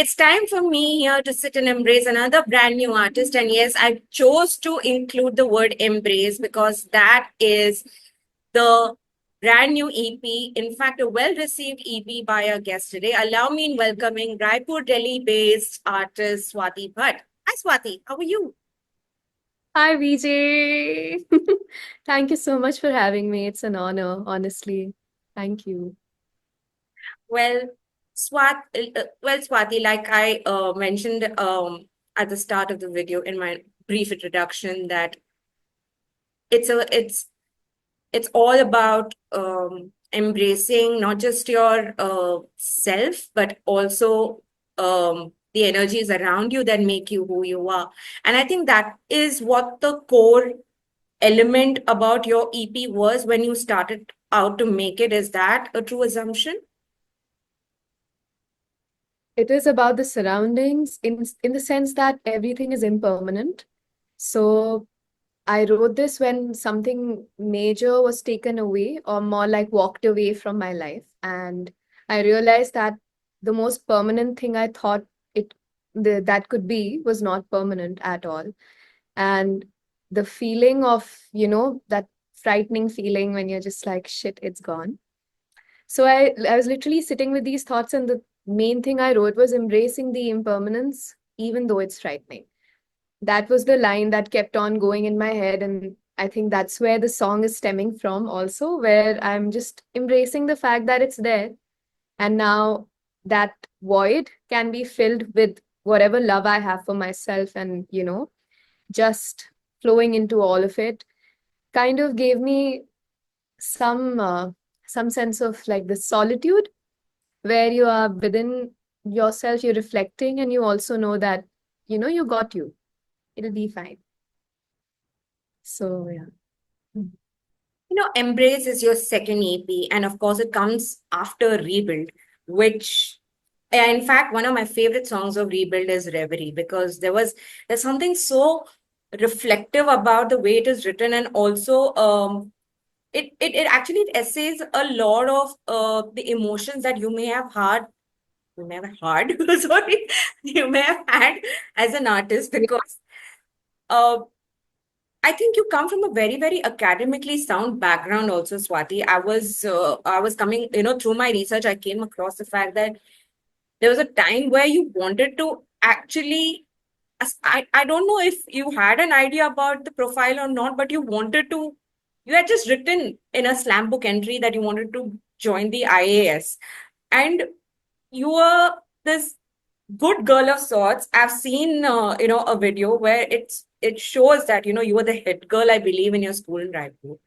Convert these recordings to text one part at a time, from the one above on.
It's time for me here to sit and embrace another brand new artist. And yes, I chose to include the word embrace because that is the brand new EP. In fact, a well received EP by our guest today. Allow me in welcoming Raipur, Delhi based artist Swati Bhatt. Hi, Swati. How are you? Hi, VJ. Thank you so much for having me. It's an honor, honestly. Thank you. Well, Swati, like I mentioned at the start of the video in my brief introduction, that it's a it's all about embracing not just your self, but also the energies around you that make you who you are. And I think that is what the core element about your EP was when you started out to make it. Is that a true assumption? It is about the surroundings in the sense that everything is impermanent. So I wrote this when something major was taken away, or more like walked away from my life. And I realized that the most permanent thing I thought that could be was not permanent at all. And the feeling of, that frightening feeling when you're just like, shit, it's gone. So I was literally sitting with these thoughts, and the main thing I wrote was embracing the impermanence, even though it's frightening. That was the line that kept on going in my head. And I think that's where the song is stemming from, also, where I'm just embracing the fact that it's there. And now that void can be filled with whatever love I have for myself, and, just flowing into all of it kind of gave me some some sense of like the solitude where you are within yourself, you're reflecting, and you also know that you got you, it'll be fine. So yeah. Embrace is your second EP, and of course, it comes after Rebuild, which, in fact, one of my favorite songs of Rebuild is Reverie, because there's something so reflective about the way it is written, and also it actually essays a lot of the emotions that you may have had, sorry, you may have had as an artist, Yeah. because uh, I think you come from a very, very academically sound background also, Swati. I was coming, through my research, I came across the fact that there was a time where you wanted to actually, I don't know if you had an idea about the profile or not, but you had just written in a slam book entry that you wanted to join the IAS. And you were this good girl of sorts. I've seen, a video where it shows that, you were the head girl, I believe, in your school in Raipur.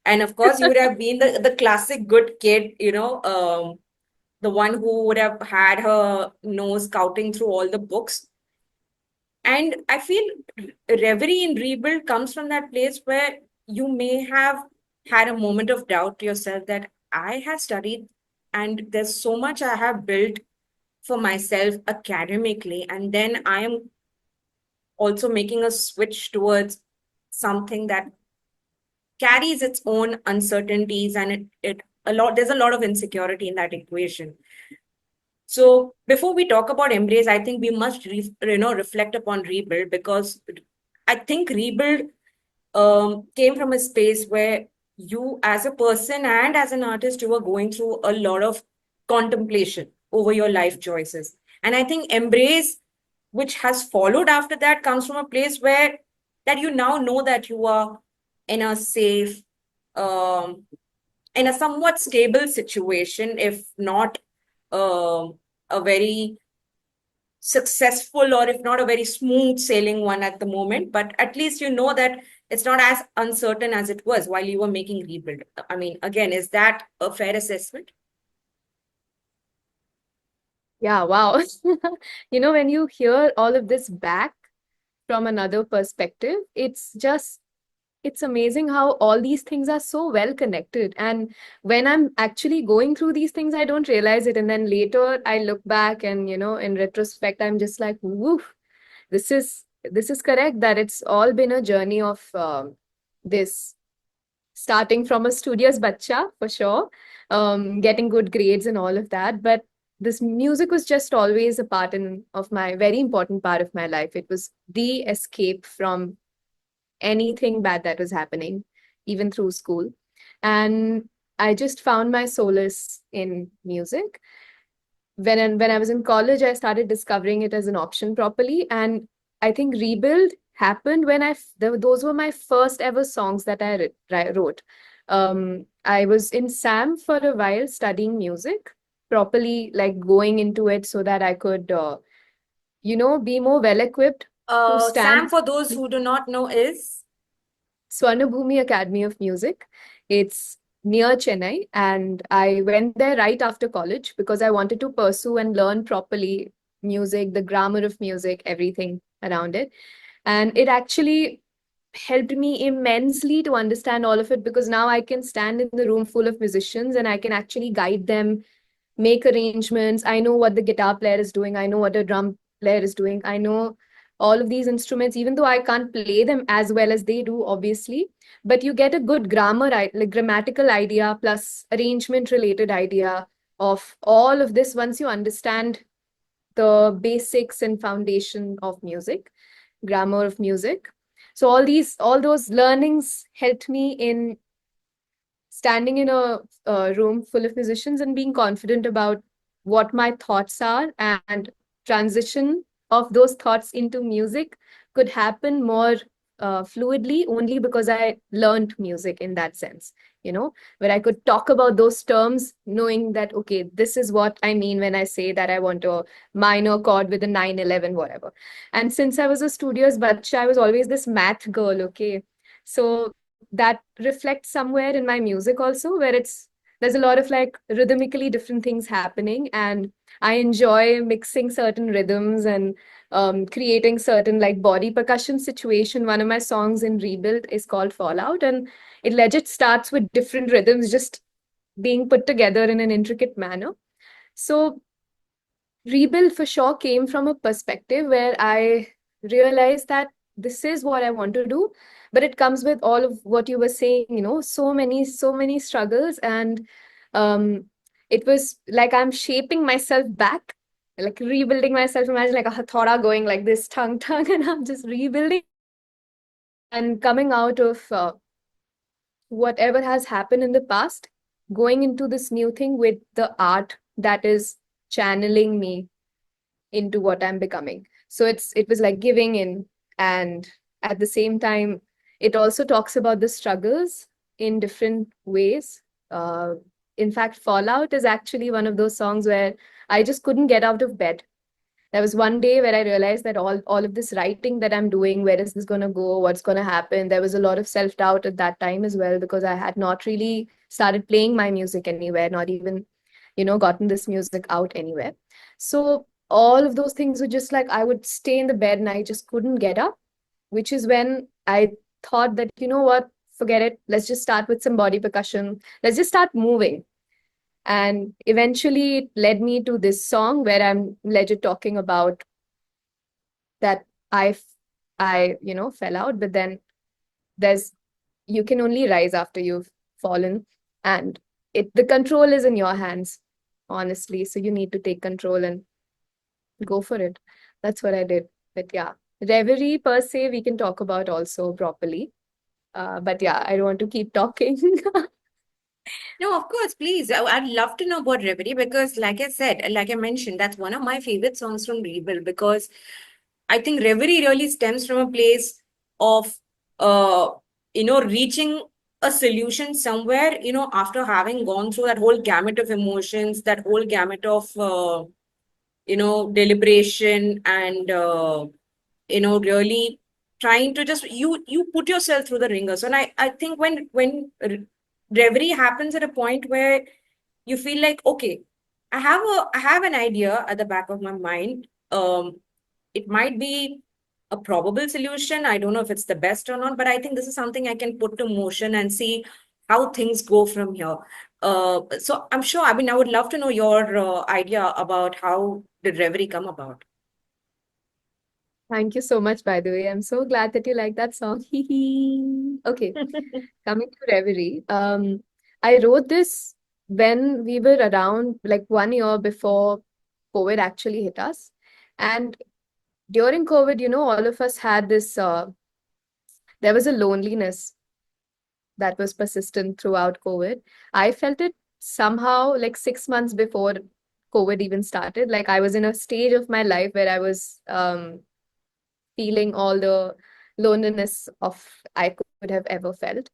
And of course, you would have been the classic good kid, the one who would have had her nose scouting through all the books. And I feel reverie in rebuild comes from that place where you may have had a moment of doubt to yourself that I have studied and there's so much I have built for myself academically. And then I am also making a switch towards something that carries its own uncertainties, and there's a lot of insecurity in that equation. So before we talk about embrace, I think we must reflect upon rebuild, because I think rebuild came from a space where you, as a person and as an artist, you were going through a lot of contemplation over your life choices. And I think embrace, which has followed after that, comes from a place where that you now know that you are in a safe, um, in a somewhat stable situation, if not um a very successful, or if not a very smooth sailing one at the moment, but at least you know that it's not as uncertain as it was while you were making rebuild. I mean, again, is that a fair assessment? Yeah, wow. When you hear all of this back from another perspective, it's amazing how all these things are so well connected. And when I'm actually going through these things, I don't realize it. And then later I look back, and, in retrospect, I'm just like, woof, this is correct, that it's all been a journey of this starting from a studious bacha, for sure, getting good grades and all of that. But this music was just always a of my very important part of my life. It was the escape from anything bad that was happening, even through school. And I just found my solace in music. When I was in college, I started discovering it as an option properly. And I think Rebuild happened when those were my first ever songs that I wrote. I was in SAM for a while studying music properly, like going into it so that I could, be more well equipped to Sam, stand for those who do not know, is Swarnabhumi Academy of Music. It's near Chennai, and I went there right after college because I wanted to pursue and learn properly music, the grammar of music, everything around it. And it actually helped me immensely to understand all of it because now I can stand in the room full of musicians and I can actually guide them, make arrangements. I know what the guitar player is doing. I know what a drum player is doing. I know all of these instruments, even though I can't play them as well as they do, obviously. But you get a good like grammatical idea plus arrangement related idea of all of this once you understand the basics and foundation of music, grammar of music. So all those learnings helped me in standing in a room full of musicians and being confident about what my thoughts are, and transition of those thoughts into music could happen more fluidly only because I learned music in that sense, where I could talk about those terms knowing that, okay, this is what I mean when I say that I want a minor chord with a 9/11, whatever. And since I was a studious bacha, I was always this math girl, okay? So that reflects somewhere in my music also, where there's a lot of like rhythmically different things happening, and I enjoy mixing certain rhythms and creating certain like body percussion situation. One of my songs in Rebuild is called Fallout, and it legit starts with different rhythms just being put together in an intricate manner. So Rebuild for sure came from a perspective where I realized that this is what I want to do, but it comes with all of what you were saying, so many struggles. And um, it was like I'm shaping myself back, like rebuilding myself. Imagine like a hathauda going like this, tongue, tongue, and I'm just rebuilding and coming out of whatever has happened in the past, going into this new thing with the art that is channeling me into what I'm becoming. So it was like giving in, and at the same time, it also talks about the struggles in different ways. Uh, in fact, Fallout is actually one of those songs where I just couldn't get out of bed. There was one day where I realized that all of this writing that I'm doing, where is this going to go? What's going to happen? There was a lot of self-doubt at that time as well because I had not really started playing my music anywhere, not even, gotten this music out anywhere. So all of those things were just like I would stay in the bed and I just couldn't get up, which is when I thought that, you know what, forget it. Let's just start with some body percussion. Let's just start moving. And eventually it led me to this song where I'm legit talking about that fell out, but then there's you can only rise after you've fallen. And the control is in your hands, honestly. So you need to take control and go for it. That's what I did. But yeah, reverie per se, we can talk about also properly. But yeah, I don't want to keep talking. no, of course, please. I'd love to know about Reverie because, like I said, like I mentioned, that's one of my favorite songs from Rebuild because I think Reverie really stems from a place of, uh, reaching a solution somewhere, after having gone through that whole gamut of emotions, that whole gamut of, deliberation and, really trying to just you put yourself through the ringer. So and I think when reverie happens at a point where you feel like, okay, I have an idea at the back of my mind. It might be a probable solution. I don't know if it's the best or not, but I think this is something I can put to motion and see how things go from here. So I'm sure, I mean, I would love to know your idea about how did reverie come about. Thank you so much, by the way. I'm so glad that you like that song. Okay, coming to Reverie. I wrote this when we were around like 1 year before COVID actually hit us. And during COVID, all of us had this, there was a loneliness that was persistent throughout COVID. I felt it somehow like 6 months before COVID even started. Like I was in a stage of my life where I was feeling all the loneliness of I could have ever felt.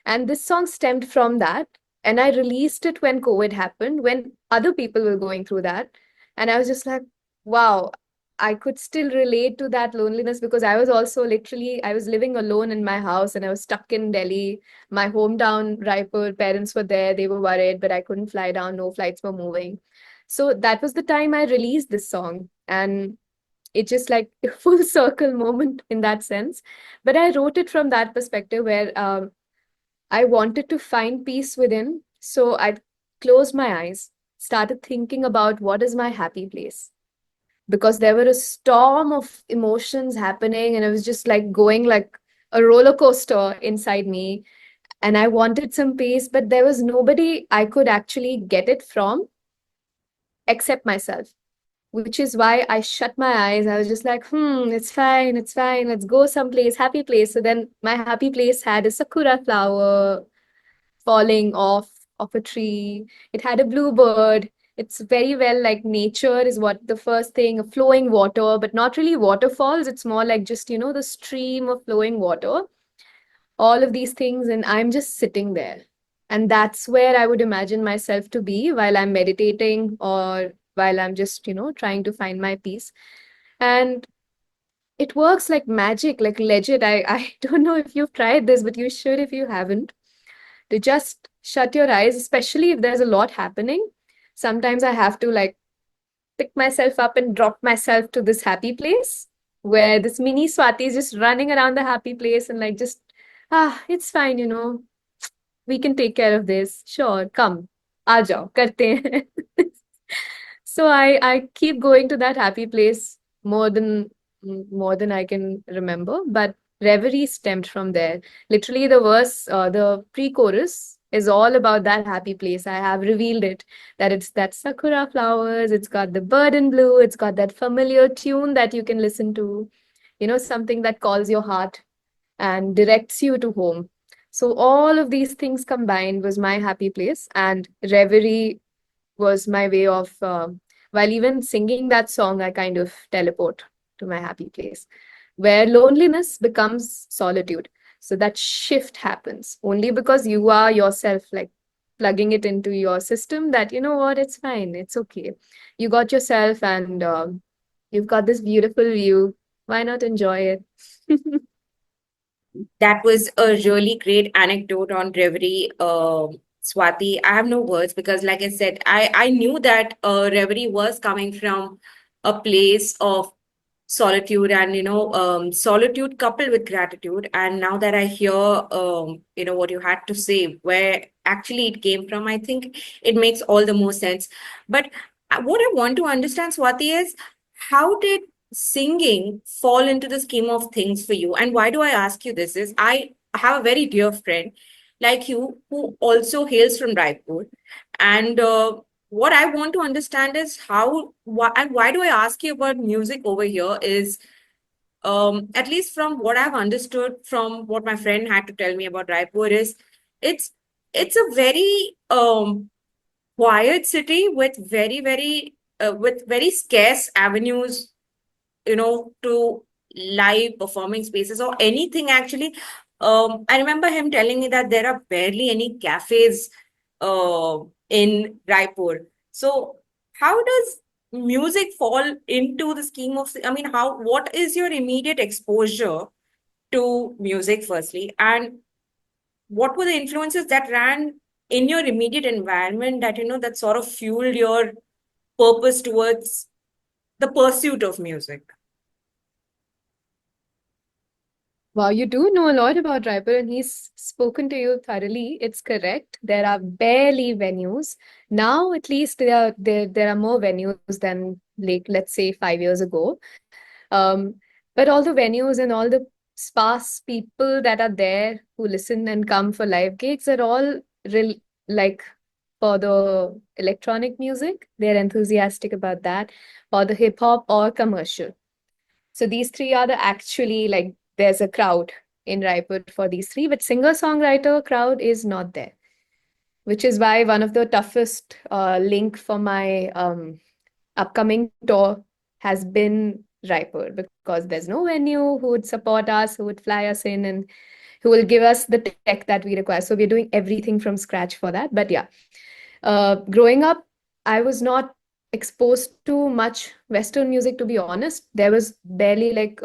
And this song stemmed from that. And I released it when COVID happened, when other people were going through that. And I was just like, wow, I could still relate to that loneliness because I was also literally, I was living alone in my house and I was stuck in Delhi, my hometown, Raipur. Parents were there, they were worried, but I couldn't fly down, no flights were moving. So that was the time I released this song. And it just like a full circle moment in that sense. But I wrote it from that perspective where I wanted to find peace within. So I closed my eyes, started thinking about what is my happy place. Because there were a storm of emotions happening, and it was just like going like a roller coaster inside me. And I wanted some peace, but there was nobody I could actually get it from except myself, which is why I shut my eyes. I was just like, it's fine. Let's go someplace, happy place. So then my happy place had a sakura flower falling off of a tree. It had a bluebird. It's very well like nature is what the first thing, a flowing water, but not really waterfalls. It's more like just, the stream of flowing water, all of these things. And I'm just sitting there. And that's where I would imagine myself to be while I'm meditating or while I'm just, trying to find my peace. And it works like magic, like legit. I don't know if you've tried this, but you should if you haven't, to just shut your eyes, especially if there's a lot happening. Sometimes I have to like pick myself up and drop myself to this happy place where this mini Swati is just running around the happy place and like just, it's fine, we can take care of this. Sure, come, aa jao, karte hain. So I keep going to that happy place more than I can remember, but Reverie stemmed from there. Literally, the verse, the pre-chorus is all about that happy place. I have revealed it that it's that sakura flowers. It's got the bird in blue. It's got that familiar tune that you can listen to. Something that calls your heart and directs you to home. So all of these things combined was my happy place, and Reverie was my way of, while even singing that song, I kind of teleport to my happy place where loneliness becomes solitude. So that shift happens only because you are yourself like plugging it into your system that, you know what, it's fine, it's okay. You got yourself, and you've got this beautiful view. Why not enjoy it? That was a really great anecdote on Reverie, Swati. I have no words because, like I said, I knew that Reverie was coming from a place of solitude and solitude coupled with gratitude. And now that I hear what you had to say, where actually it came from, I think it makes all the more sense. But what I want to understand, Swati, is how did singing fall into the scheme of things for you? And why do I ask you this is I have a very dear friend like you who also hails from Raipur. And what I want to understand is why do I ask you about music over here is at least from what I've understood from what my friend had to tell me about Raipur is it's it's a very quiet city with with very scarce avenues, to live performing spaces or anything actually. I remember him telling me that there are barely any cafes in Raipur. So, how does music fall into the scheme of, I mean, what is your immediate exposure to music, firstly? And what were the influences that ran in your immediate environment that, that sort of fueled your purpose towards the pursuit of music? Wow, you do know a lot about Raipur, and he's spoken to you thoroughly. It's correct. There are barely venues. Now, at least there are more venues than like let's say 5 years ago. Um, but all the venues and all the sparse people that are there who listen and come for live gigs are all real like for the electronic music. They're enthusiastic about that, or the hip hop or commercial. So these three are the actually like there's a crowd in Raipur for these three, but singer-songwriter crowd is not there, which is why one of the toughest link for my upcoming tour has been Raipur because there's no venue who would support us, who would fly us in, and who will give us the tech that we require. So we're doing everything from scratch for that. But yeah, growing up, I was not exposed to much Western music, to be honest. There was barely like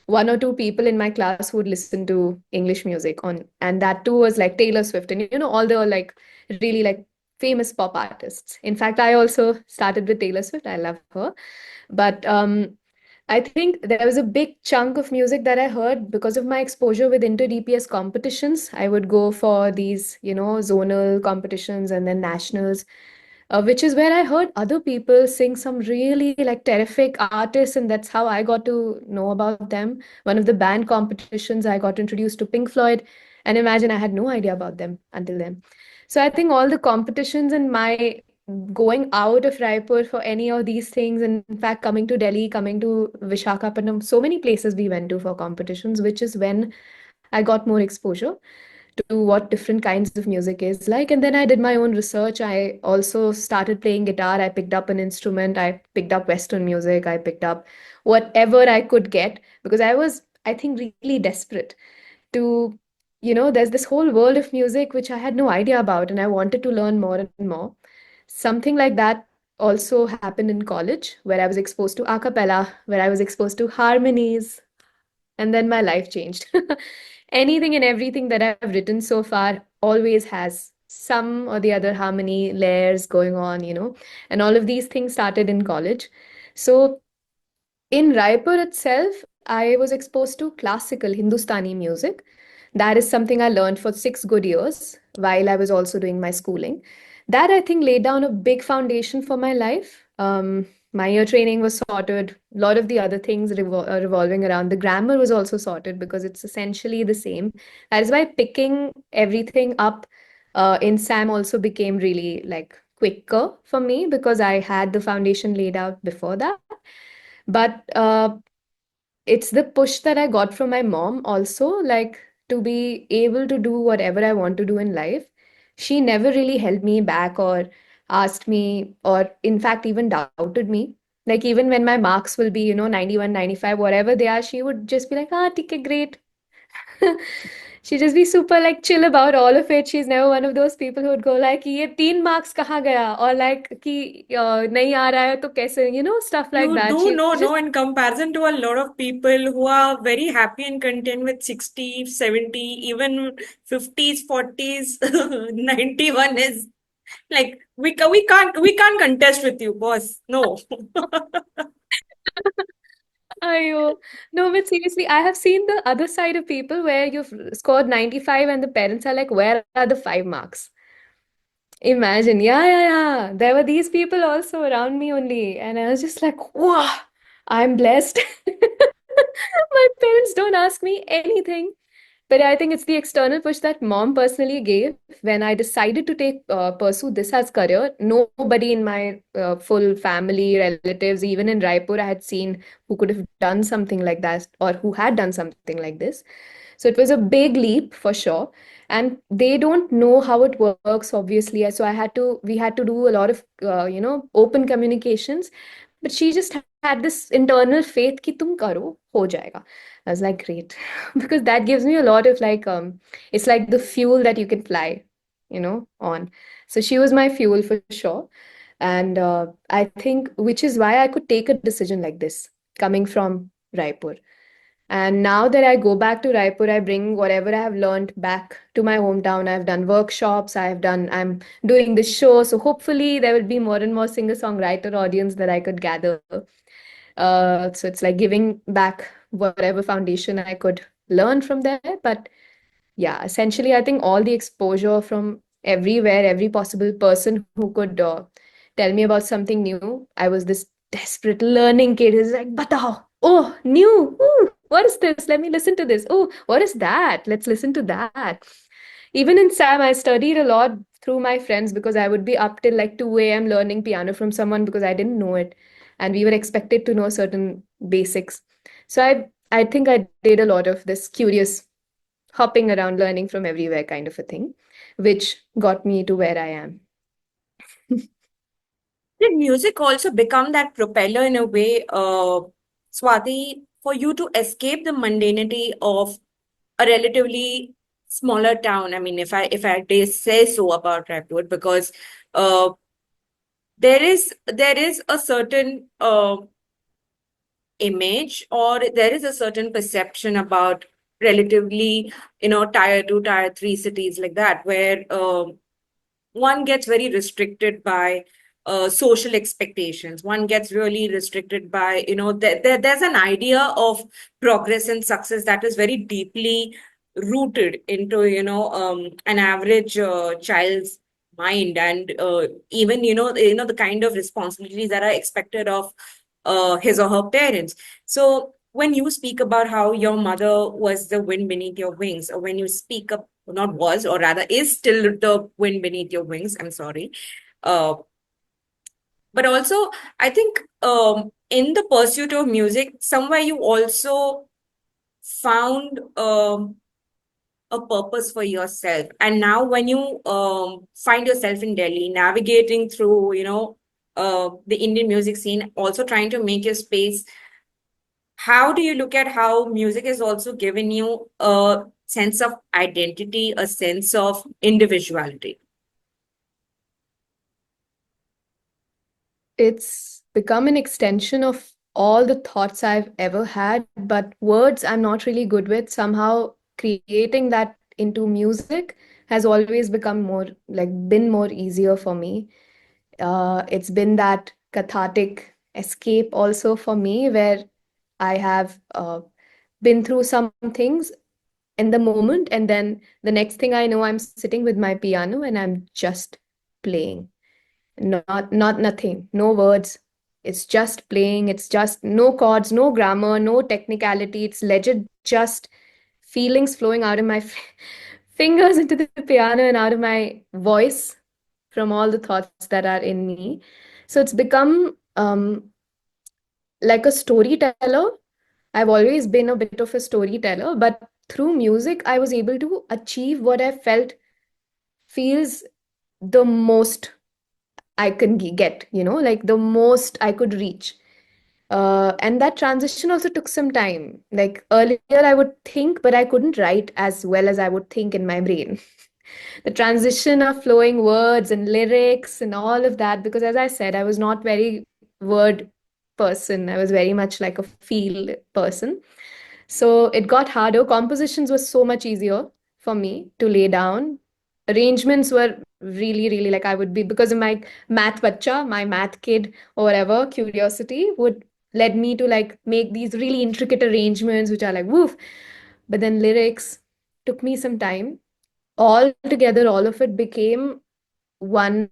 one or two people in my class who would listen to English music on, and that too was like Taylor Swift and all the like really like famous pop artists. In fact, I also started with Taylor Swift. I love her, but I think there was a big chunk of music that I heard because of my exposure with inter DPS competitions. I would go for these, zonal competitions and then nationals, which is where I heard other people sing some really like terrific artists, and that's how I got to know about them. One of the band competitions, I got introduced to Pink Floyd, and imagine I had no idea about them until then. So I think all the competitions and my going out of Raipur for any of these things, and in fact, coming to Delhi, coming to Vishakhapatnam, so many places we went to for competitions, which is when I got more exposure to what different kinds of music is like. And then I did my own research. I also started playing guitar. I picked up an instrument. I picked up Western music. I picked up whatever I could get because I was, I think, really desperate to, there's this whole world of music which I had no idea about, and I wanted to learn more and more. Something like that also happened in college, where I was exposed to a cappella, where I was exposed to harmonies, and then my life changed. Anything and everything that I've written so far always has some or the other harmony layers going on, and all of these things started in college. So in Raipur itself, I was exposed to classical Hindustani music. That is something I learned for 6 good years while I was also doing my schooling. That I think laid down a big foundation for my life. My year training was sorted. A lot of the other things revolving around the grammar was also sorted because it's essentially the same. That is why picking everything up in SAM also became really like quicker for me because I had the foundation laid out before that. But it's the push that I got from my mom also, like to be able to do whatever I want to do in life. She never really held me back or asked me, or in fact, even doubted me. Like, even when my marks will be, 91, 95, whatever they are, she would just be like, ah, okay, great. She'd just be super like chill about all of it. She's never one of those people who would go like, ये 3 marks कहाँ गया? Or like कि नहीं आ रहा है तो कैसे? Stuff like You that. do She know, just no, in comparison to a lot of people who are very happy and content with 60, 70, even 50s, 40s, 91 is like we can't contest with you, boss. No. Ayo. No, but seriously, I have seen the other side of people where you've scored 95 and the parents are like, where are the 5 marks? Imagine. Yeah, yeah, yeah. There were these people also around me only. And I was just like, wow, I'm blessed. My parents don't ask me anything. But I think it's the external push that mom personally gave when I decided to pursue this as career. Nobody in my full family, relatives, even in Raipur, I had seen who could have done something like that or who had done something like this. So it was a big leap for sure. And they don't know how it works, obviously. So we had to do a lot of, open communications. But she just had this internal faith कि तुम करो हो जाएगा. I was like, great. Because that gives me a lot of like it's like the fuel that you can fly, on. So she was my fuel for sure. And I think which is why I could take a decision like this coming from Raipur. And now that I go back to Raipur, I bring whatever I have learned back to my hometown. I've done workshops, I'm doing this show. So hopefully there will be more and more singer-songwriter audience that I could gather. So it's like giving back whatever foundation I could learn from there. But yeah, essentially, I think all the exposure from everywhere, every possible person who could tell me about something new, I was this desperate learning kid who's like, batao, oh, new, ooh, what is this? Let me listen to this. Oh, what is that? Let's listen to that. Even in Sam, I studied a lot through my friends because I would be up till like 2 a.m. learning piano from someone because I didn't know it. And we were expected to know certain basics. So I think I did a lot of this curious hopping around, learning from everywhere kind of a thing, which got me to where I am. Did music also become that propeller in a way, Swati, for you to escape the mundanity of a relatively smaller town? I mean, if I dare say so about Raipur, because uh, there is a certain image, or there is a certain perception about relatively, tier two, tier three cities like that, where one gets very restricted by social expectations. One gets really restricted by, there's an idea of progress and success that is very deeply rooted into, an average child's mind, and even, the kind of responsibilities that are expected of his or her parents. So when you speak about how your mother was the wind beneath your wings, or when you speak up, not was, or rather is still the wind beneath your wings, I'm sorry. Uh, but also, I think in the pursuit of music, somewhere you also found a purpose for yourself. And now, when you find yourself in Delhi, navigating through, the Indian music scene, also trying to make your space, how do you look at how music has also given you a sense of identity, a sense of individuality? It's become an extension of all the thoughts I've ever had, but words I'm not really good with. Somehow creating that into music has always become more like been more easier for me. It's been that cathartic escape also for me where I have been through some things in the moment, and then the next thing I know, I'm sitting with my piano and I'm just playing. Not nothing, no words. It's just playing. It's just no chords, no grammar, no technicality. It's legit just feelings flowing out of my fingers into the piano and out of my voice from all the thoughts that are in me. So it's become like a storyteller. I've always been a bit of a storyteller, but through music, I was able to achieve what I felt feels the most I can get, like the most I could reach. And that transition also took some time. Like earlier, I would think, but I couldn't write as well as I would think in my brain. The transition of flowing words and lyrics and all of that, because as I said, I was not very word person. I was very much like a feel person. So it got harder. Compositions was so much easier for me to lay down. Arrangements were really, really like I would be because of my math bacha, my math kid or whatever, curiosity would led me to like make these really intricate arrangements, which are like woof. But then lyrics took me some time. All together, all of it became one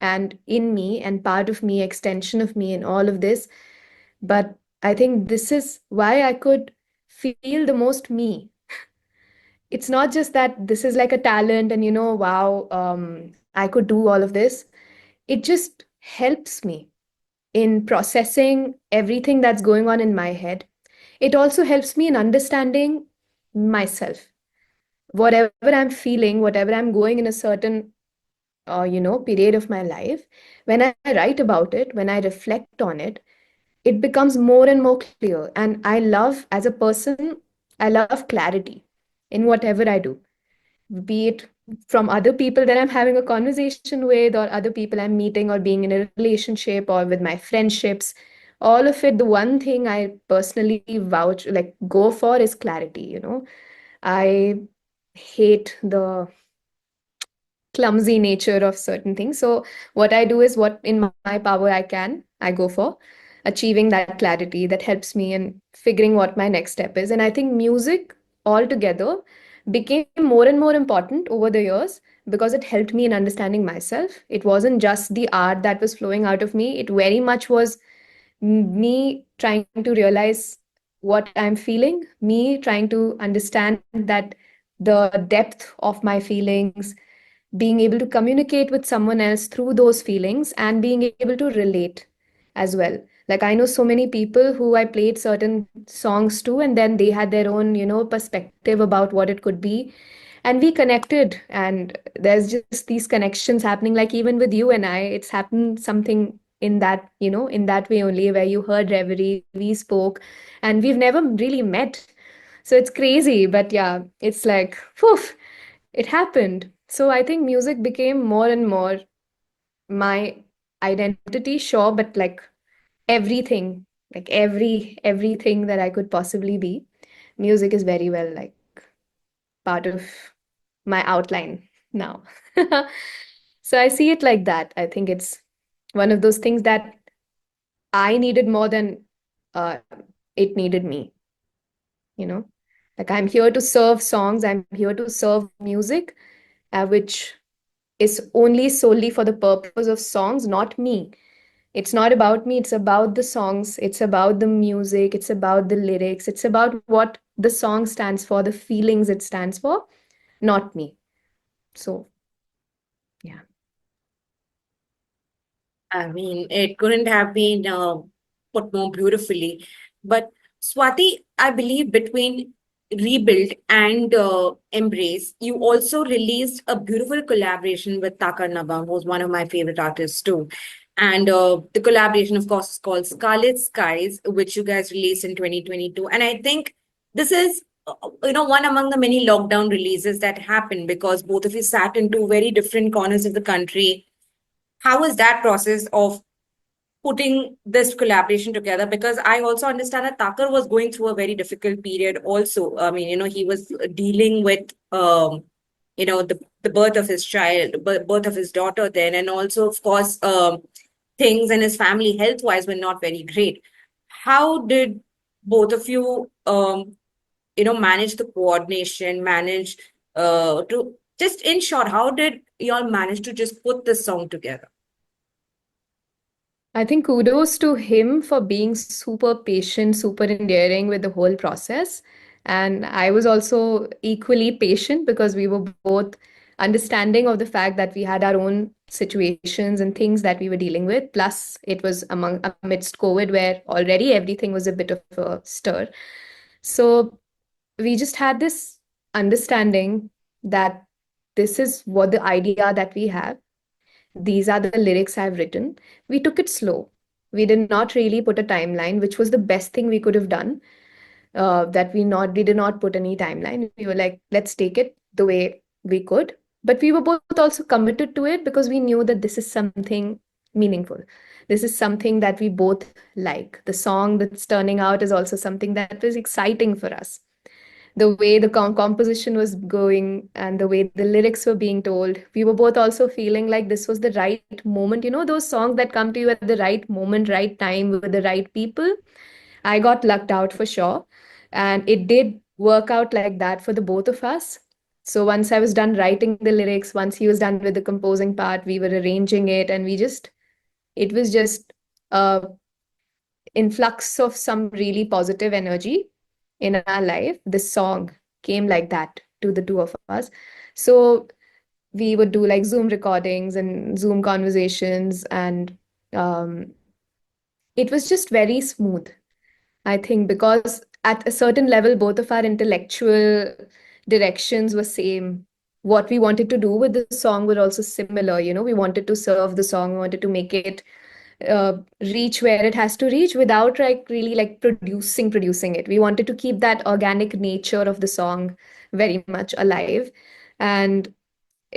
and in me and part of me, extension of me, and all of this. But I think this is why I could feel the most me. It's not just that this is like a talent and, wow, I could do all of this. It just helps me in processing everything that's going on in my head. It also helps me in understanding myself. Whatever I'm feeling, whatever I'm going in a certain period of my life, when I write about it, when I reflect on it, it becomes more and more clear. And I love, as a person, I love clarity in whatever I do, be it from other people that I'm having a conversation with, or other people I'm meeting, or being in a relationship, or with my friendships. All of it, the one thing I personally vouch, like go for, is clarity. I hate the clumsy nature of certain things. So what I do is what in my power I go for achieving that clarity that helps me in figuring what my next step is. And I think music altogether became more and more important over the years because it helped me in understanding myself. It wasn't just the art that was flowing out of me. It very much was me trying to realize what I'm feeling, me trying to understand that the depth of my feelings, being able to communicate with someone else through those feelings and being able to relate as well. Like I know so many people who I played certain songs to, and then they had their own, perspective about what it could be. And we connected, and there's just these connections happening, like even with you and I, it's happened something in that, in that way only, where you heard Reverie, we spoke, and we've never really met. So it's crazy, but yeah, it's like, poof, it happened. So I think music became more and more my identity, sure, but like everything, like everything that I could possibly be, music is very well like part of my outline now. So I see it like that. I think it's one of those things that I needed more than uh, it needed me, you know? Like I'm here to serve songs, I'm here to serve music, which is only solely for the purpose of songs, not me. It's not about me, it's about the songs, it's about the music, it's about the lyrics, it's about what the song stands for, the feelings it stands for, not me. So, yeah. I mean, it couldn't have been put more beautifully. But Swati, I believe between Rebuild and Embrace, you also released a beautiful collaboration with Takar Nabam, who's one of my favorite artists too. And the collaboration, of course, is called Scarlet Skies, which you guys released in 2022. And I think this is, one among the many lockdown releases that happened because both of you sat in two very different corners of the country. How was that process of putting this collaboration together? Because I also understand that Takar was going through a very difficult period also. I mean, he was dealing with the birth of his child, birth of his daughter then, and also of course things in his family health wise were not very great. How did both of you manage the coordination, manage to just in short, how did y'all manage to just put this song together? I think kudos to him for being super patient, super endearing with the whole process. And I was also equally patient because we were both understanding of the fact that we had our own situations and things that we were dealing with. Plus, it was amidst COVID, where already everything was a bit of a stir. So we just had this understanding that this is what the idea that we have, these are the lyrics I've written. We took it slow. We did not really put a timeline, which was the best thing we could have done. That we did not put any timeline. We were like, let's take it the way we could. But we were both also committed to it because we knew that this is something meaningful. This is something that we both like. The song that's turning out is also something that was exciting for us. The way the composition was going and the way the lyrics were being told, we were both also feeling like this was the right moment. You know, those songs that come to you at the right moment, right time, with the right people. I got lucked out for sure. And it did work out like that for the both of us. So once I was done writing the lyrics, once he was done with the composing part, we were arranging it, and it was just a influx of some really positive energy in our life. This song came like that to the two of us. So we would do like Zoom recordings and Zoom conversations, and um, it was just very smooth. I think because at a certain level, both of our intellectual directions were same. What we wanted to do with the song were also similar. You know, we wanted to serve the song, we wanted to make it reach where it has to reach without like really like producing it. We wanted to keep that organic nature of the song very much alive. And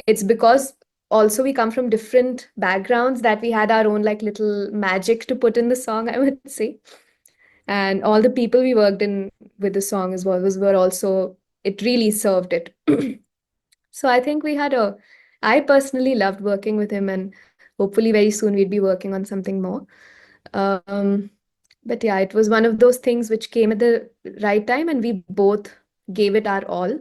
it's because also we come from different backgrounds that we had our own like little magic to put in the song, I would say. And all the people we worked in with the song as well were also, it really served it. So I think we had a, I personally loved working with him, and hopefully very soon we'd be working on something more. Um, but yeah, it was one of those things which came at the right time, and we both gave it our all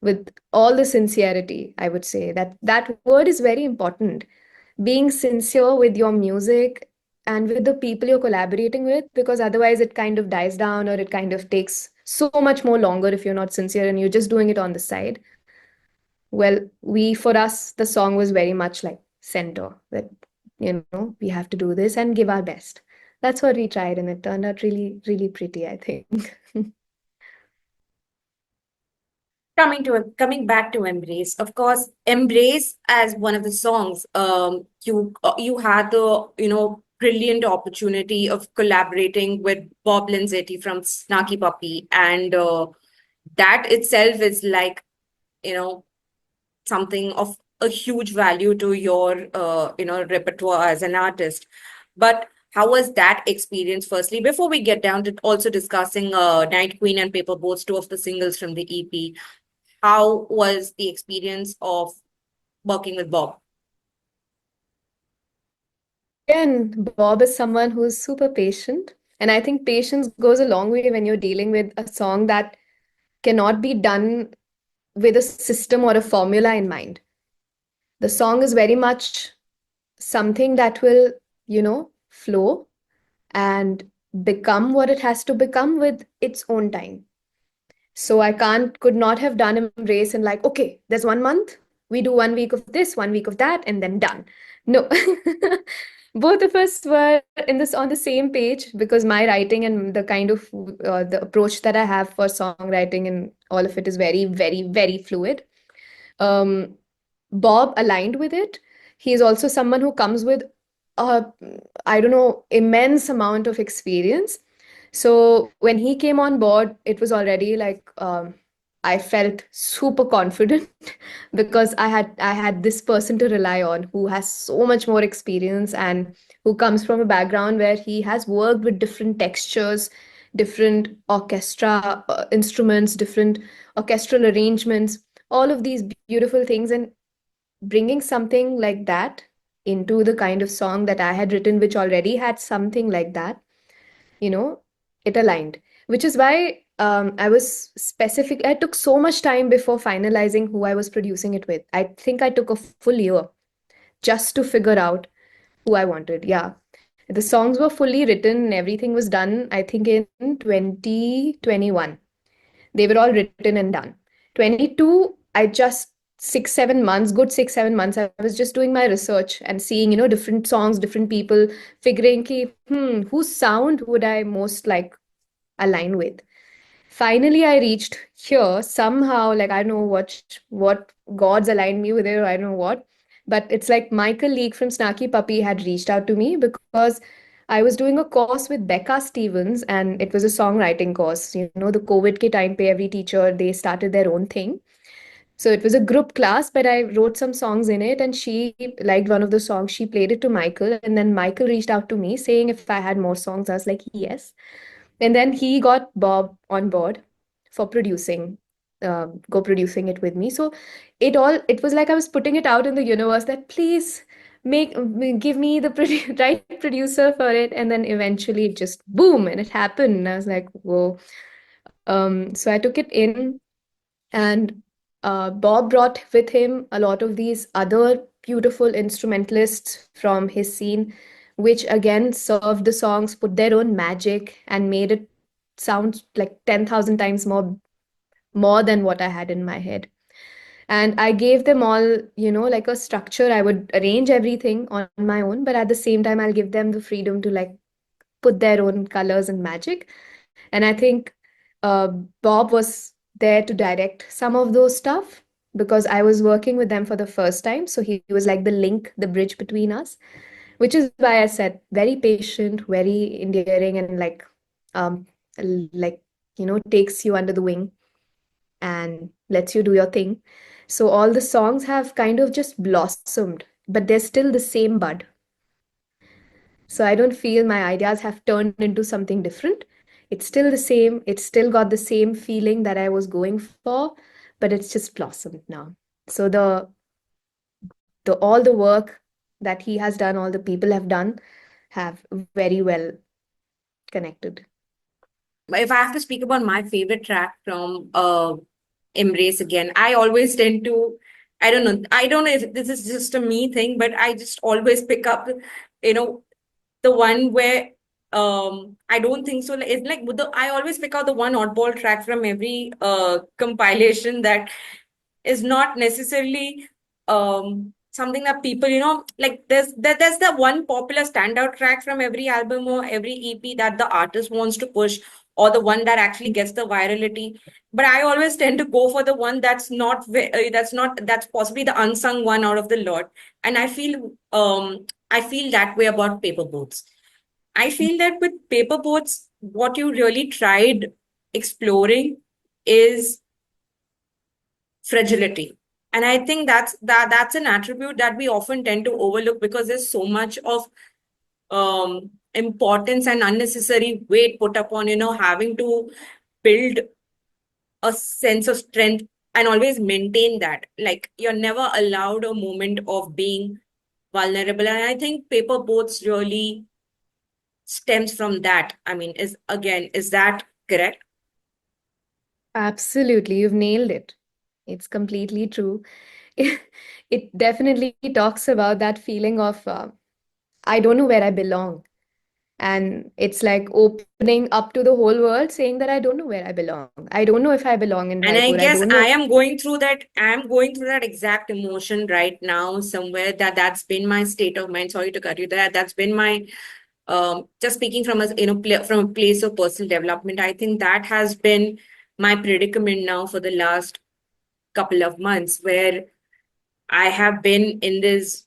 with all the sincerity. I would say that that word is very important. Being sincere with your music and with the people you're collaborating with, because otherwise it kind of dies down or it kind of takes so much more longer if you're not sincere and you're just doing it on the side. Well, for us, the song was very much like center that, we have to do this and give our best. That's what we tried, and it turned out really, really pretty, I think. Coming back to Embrace, of course, Embrace as one of the songs, you had the brilliant opportunity of collaborating with Bob Lanzetti from Snarky Puppy, and that itself is like you know something of a huge value to your repertoire as an artist. But how was that experience? Firstly, before we get down to also discussing Night Queen and Paper Boats, two of the singles from the EP, how was the experience of working with Bob? Again, Bob is someone who's super patient. And I think patience goes a long way when you're dealing with a song that cannot be done with a system or a formula in mind. The song is very much something that will, flow and become what it has to become with its own time. So I could not have done Embrace and like, okay, there's 1 month, we do 1 week of this, 1 week of that, and then done. No. Both of us were in this on the same page because my writing and the kind of the approach that I have for songwriting and all of it is very, very, very fluid. Um, Bob aligned with it. He is also someone who comes with a, I don't know, immense amount of experience. So when he came on board, it was already like I felt super confident because I had this person to rely on who has so much more experience and who comes from a background where he has worked with different textures, different orchestra instruments, different orchestral arrangements, all of these beautiful things, and bringing something like that into the kind of song that I had written, which already had something like that, you know, it aligned, which is why I was specific. I took so much time before finalizing who I was producing it with. I think I took a full year just to figure out who I wanted. Yeah. The songs were fully written and everything was done, I think, in 2021. They were all written and done. 22, I just 6, 7 months, good 6, 7 months, I was just doing my research and seeing, different songs, different people, figuring ki, whose sound would I most like align with. Finally, I reached here somehow, like I don't know what gods aligned me with it, or I don't know what. But it's like Michael Leake from Snarky Puppy had reached out to me because I was doing a course with Becca Stevens, and it was a songwriting course. The COVID ke time pe every teacher, they started their own thing. So it was a group class, but I wrote some songs in it, and she liked one of the songs. She played it to Michael, and then Michael reached out to me saying if I had more songs. I was like, yes. And then he got Bob on board for producing it with me. So it was like I was putting it out in the universe that please give me the right producer for it. And then eventually it just boom, and it happened. And I was like, whoa. So I took it in, and Bob brought with him a lot of these other beautiful instrumentalists from his scene, which again served the songs, put their own magic, and made it sound like 10,000 times more than what I had in my head. And I gave them all, like a structure. I would arrange everything on my own, but at the same time, I'll give them the freedom to like put their own colors and magic. And I think uh, Bob was there to direct some of those stuff because I was working with them for the first time. So he was like the link, the bridge between us, which is why I said very patient, very endearing, and um, like, takes you under the wing and lets you do your thing. So all the songs have kind of just blossomed, but they're still the same bud. So I don't feel my ideas have turned into something different. It's still the same. It's still got the same feeling that I was going for, but it's just blossomed now. So the all the work that he has done, all the people have done, have very well connected. If I have to speak about my favorite track from Embrace again, I always tend to, I don't know if this is just a me thing, but I just always pick up, you know, the one where I don't think so. It's like with I always pick out the one oddball track from every compilation that is not necessarily something that people, like there's the one popular standout track from every album or every EP that the artist wants to push, or the one that actually gets the virality. But I always tend to go for the one that's possibly the unsung one out of the lot. And I feel that way about paper boats. I feel that with paper boats, what you really tried exploring is fragility. And I think that's an attribute that we often tend to overlook because there's so much of importance and unnecessary weight put upon, having to build a sense of strength and always maintain that. Like you're never allowed a moment of being vulnerable. And I think paper boats really stems from that. I mean, is that correct? Absolutely, you've nailed it. It's completely true. It definitely talks about that feeling of I don't know where I belong. And it's like opening up to the whole world, saying that I don't know where I belong. I don't know if I belong in And I Raipur. I guess don't know. I am going through that exact emotion right now somewhere. That's been my state of mind. Sorry to cut you there. That's been my just speaking from a from a place of personal development. I think that has been my predicament now for the last couple of months, where I have been in this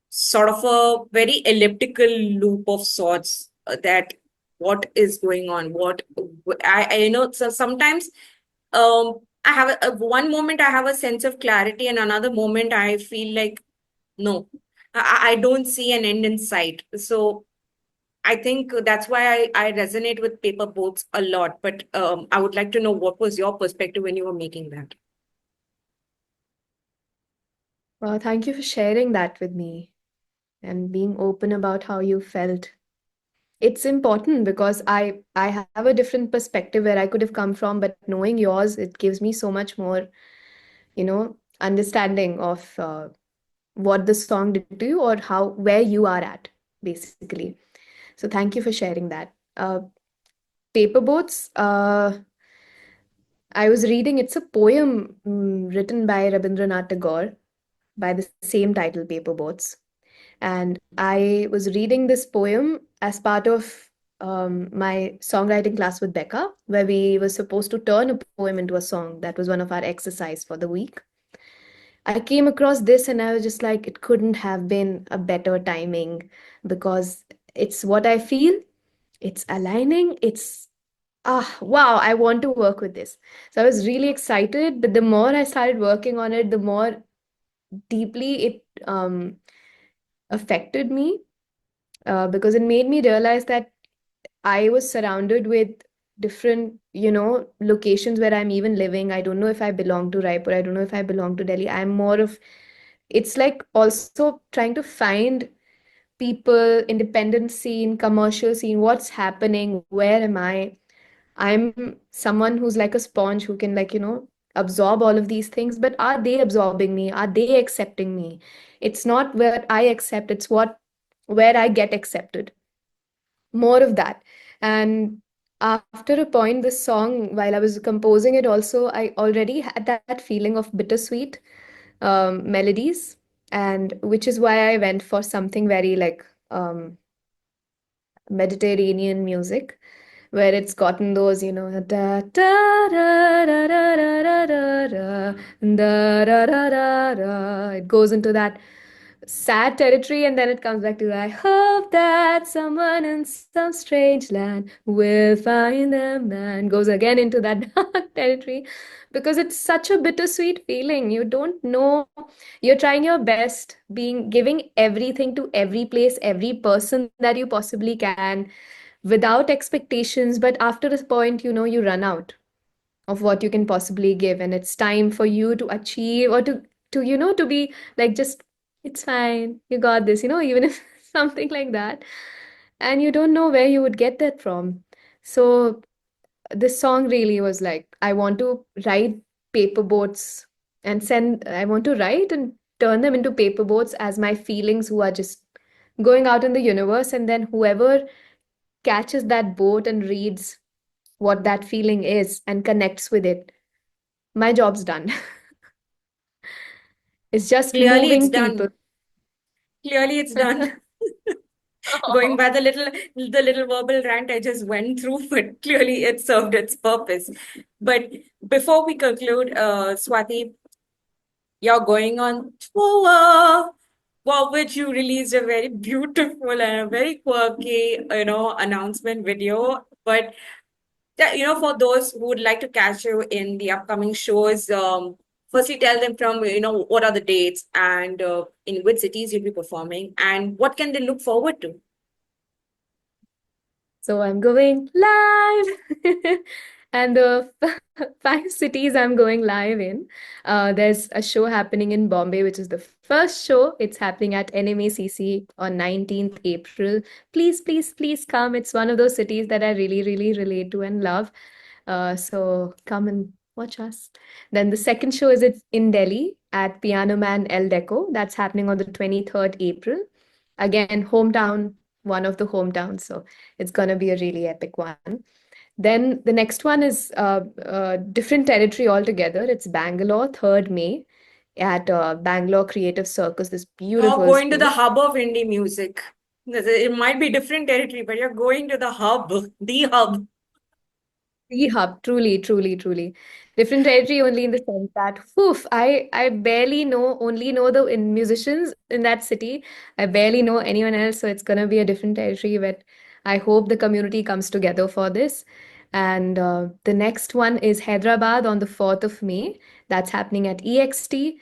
sort of a very elliptical loop of sorts, that what is going on, I know. So sometimes I have one moment I have a sense of clarity, and another moment I feel like no, I don't see an end in sight. So I think that's why I resonate with paper boats a lot. But I would like to know, what was your perspective when you were making that? Well, thank you for sharing that with me and being open about how you felt. It's important because I have a different perspective where I could have come from, but knowing yours, it gives me so much more, understanding of what the song did to you or how where you are at, basically. So thank you for sharing that. Paper Boats, I was reading, it's a poem written by Rabindranath Tagore by the same title, Paper Boats. And I was reading this poem as part of my songwriting class with Becca, where we were supposed to turn a poem into a song. That was one of our exercise for the week. I came across this and I was just like, it couldn't have been a better timing because it's what I feel, it's aligning, it's wow, I want to work with this. So I was really excited, but the more I started working on it, the more deeply it affected me because it made me realize that I was surrounded with different, locations where I'm even living. I don't know if I belong to Raipur. I don't know if I belong to Delhi. I'm more of, it's like also trying to find people, independent scene, commercial scene, what's happening, where am I? I'm someone who's like a sponge who can, like, absorb all of these things, but are they absorbing me? Are they accepting me? It's not where I accept, it's where I get accepted. More of that. And after a point, this song, while I was composing it, also, I already had that feeling of bittersweet melodies, and which is why I went for something very like Mediterranean music where it's gotten those, da da da da da da da da da da da da da. It goes into that sad territory and then it comes back to I hope that someone in some strange land will find them and goes again into that dark territory because it's such a bittersweet feeling. You don't know, you're trying your best, being giving everything to every place, every person that you possibly can without expectations, but after a point, you run out of what you can possibly give, and it's time for you to achieve or to be like, just, it's fine, you got this, even if something like that, and you don't know where you would get that from. So this song really was like, I want to write paper boats and I want to write and turn them into paper boats as my feelings who are just going out in the universe, and then whoever catches that boat and reads what that feeling is and connects with it, my job's done. It's just Clearly, it's moving people. done. Clearly, it's done. Going by the little verbal rant I just went through, but clearly it served its purpose. But before we conclude, Swati, you're going on tour, for which you released a very beautiful and a very quirky, announcement video. But for those who would like to catch you in the upcoming shows, firstly tell them from, what are the dates and in which cities you'll be performing and what can they look forward to. So I'm going live. And the 5 cities I'm going live in. There's a show happening in Bombay, which is the first show. It's happening at NMACC on 19th April. Please, please, please come. It's one of those cities that I really, really relate to and love. So come and watch us. Then the second show is in Delhi at Piano Man El Deco. That's happening on the 23rd April. Again, hometown, one of the hometowns. So it's gonna be a really epic one. Then the next one is different territory altogether. It's Bangalore, 3rd May at Bangalore Creative Circus, this You're beautiful going to the space. hub of indie music. It might be different territory, but you're going to the hub. The hub, truly, truly, truly. Different territory only in the sense that, woof, I barely only know the musicians in that city. I barely know anyone else, so it's gonna be a different territory, but I hope the community comes together for this. And the next one is Hyderabad on the 4th of May. That's happening at EXT.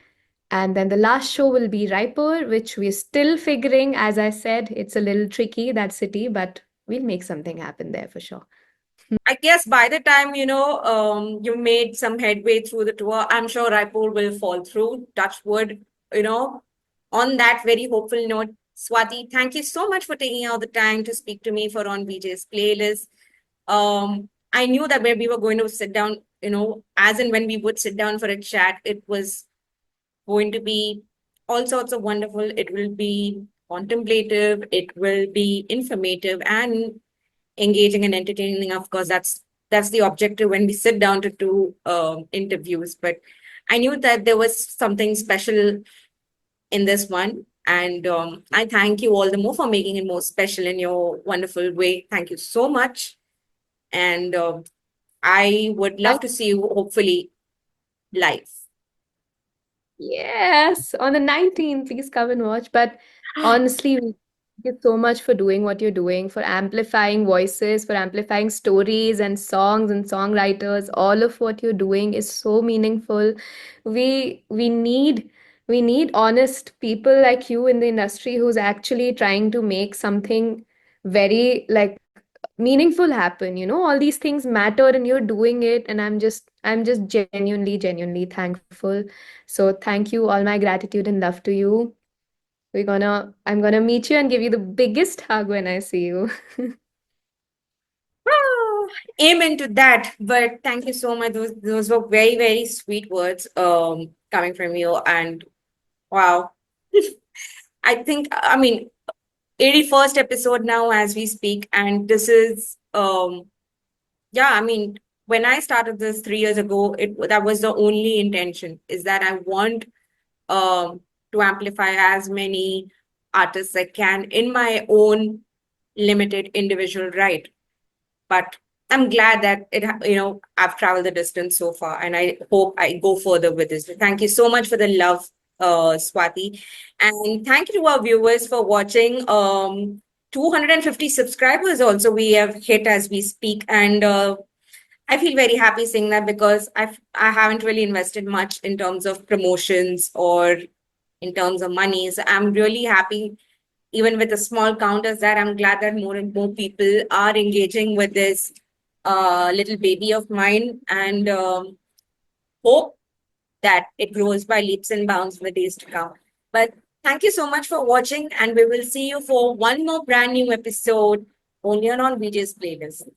And then the last show will be Raipur, which we're still figuring. As I said, it's a little tricky, that city, but we'll make something happen there for sure. I guess by the time, you made some headway through the tour, I'm sure Raipur will fall through. Touch wood, you know. On that very hopeful note, Swati, thank you so much for taking out the time to speak to me for On VJ's playlist. I knew that when we were going to sit down, as and when we would sit down for a chat, it was going to be all sorts of wonderful. It will be contemplative, it will be informative and engaging and entertaining. Of course, that's the objective when we sit down to do interviews. But I knew that there was something special in this one. And I thank you all the more for making it more special in your wonderful way. Thank you so much. And I would love Thank to see you hopefully live. Yes, on the 19th, please come and watch. But honestly, thank you so much for doing what you're doing, for amplifying voices, for amplifying stories and songs and songwriters. All of what you're doing is so meaningful. We need honest people like you in the industry who's actually trying to make something very like meaningful happen. All these things matter and you're doing it, and I'm just genuinely thankful. So thank you, all my gratitude and love to you. I'm gonna meet you and give you the biggest hug when I see you. Ah, amen to that. But thank you so much. Those were very, very sweet words coming from you. And wow. I think, I mean, 81st episode now as we speak. And this is yeah, I mean, when I started this 3 years ago, that was the only intention, is that I want um to amplify as many artists I can in my own limited individual right. But I'm glad that I've traveled the distance so far, and I hope I go further with this. Thank you so much for the love, Swati, and thank you to our viewers for watching. 250 subscribers also we have hit as we speak, and I feel very happy saying that because I haven't really invested much in terms of promotions or in terms of money. So I'm really happy, even with a small count as that. I'm glad that more and more people are engaging with this little baby of mine, and hope that it grows by leaps and bounds in the days to come. But thank you so much for watching, and we will see you for one more brand new episode only on VJ's playlist.